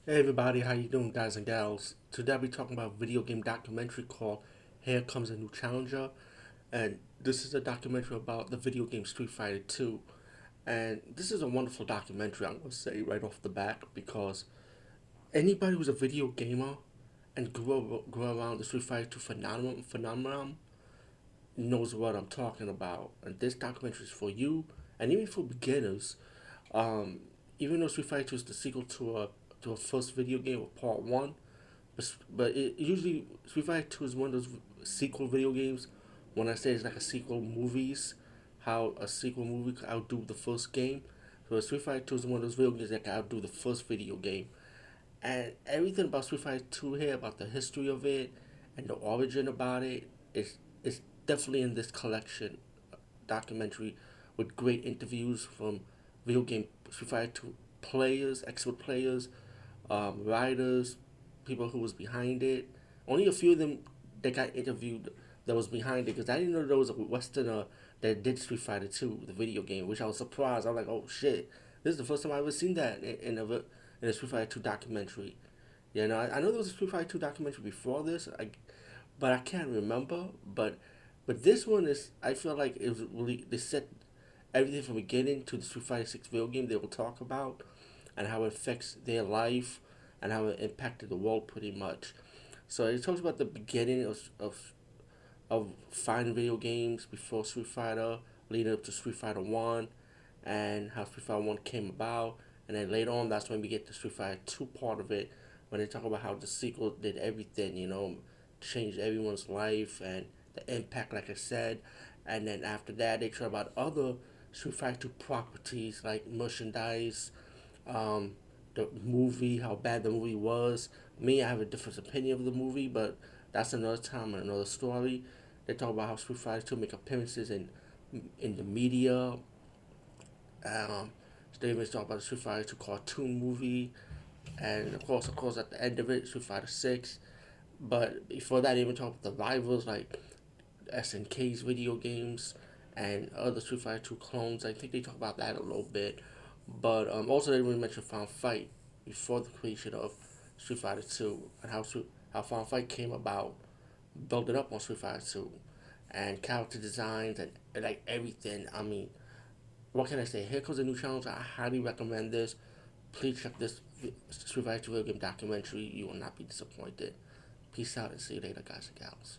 Hey everybody, how you doing, guys and gals? Today I'll be talking about a video game documentary called Here Comes a New Challenger, and this is a documentary about the video game Street Fighter 2. And this is a wonderful documentary, I'm gonna say right off the bat, because anybody who's a video gamer and grew around the Street Fighter 2 phenomenon knows what I'm talking about. And this documentary is for you, and even for beginners. Um, Even though Street Fighter 2 is the sequel to a first video game of Part 1, but it usually Street Fighter Two is one of those sequel video games. When I say it's like a sequel movies, how a sequel movie could outdo the first game. So Street Fighter Two is one of those video games that can outdo the first video game. And everything about Street Fighter Two here, about the history of it, and the origin about it, is definitely in this collection documentary with great interviews from video game Street Fighter Two players, expert players, writers, people who was behind it. Only a few of them that got interviewed that was behind it because I didn't know there was a Westerner that did Street Fighter 2, the video game, which I was surprised. I was like, oh shit, this is the first time I ever seen that in a Street Fighter 2 documentary. You know, I know there was a Street Fighter 2 documentary before this, but I can't remember. But this one is, I feel like it was really, they set everything from beginning to the Street Fighter 6 video game they will talk about and how it affects their life and how it impacted the world pretty much. So it talks about the beginning of fighting video games before Street Fighter, leading up to Street Fighter 1, and how Street Fighter 1 came about. And then later on, that's when we get the Street Fighter 2 part of it, when they talk about how the sequel did everything, changed everyone's life and the impact, like I said. And then after that, they talk about other Street Fighter 2 properties like merchandise, um, the movie, how bad the movie was. Me, I have a different opinion of the movie, but that's another time and another story. They talk about how Street Fighter 2 make appearances in the media. They even talk about the Street Fighter 2 cartoon movie, and of course, at the end of it, Street Fighter 6. But before that, they even talk about the rivals like SNK's video games and other Street Fighter 2 clones. I think they talk about that a little bit. But also, they really mentioned Final Fight before the creation of Street Fighter 2 and how Final Fight came about, built it up on Street Fighter 2, and character designs and like everything. I mean, what can I say? Here comes a new challenge. I highly recommend this. Please check this Street Fighter 2 video game documentary. You will not be disappointed. Peace out and see you later, guys and gals.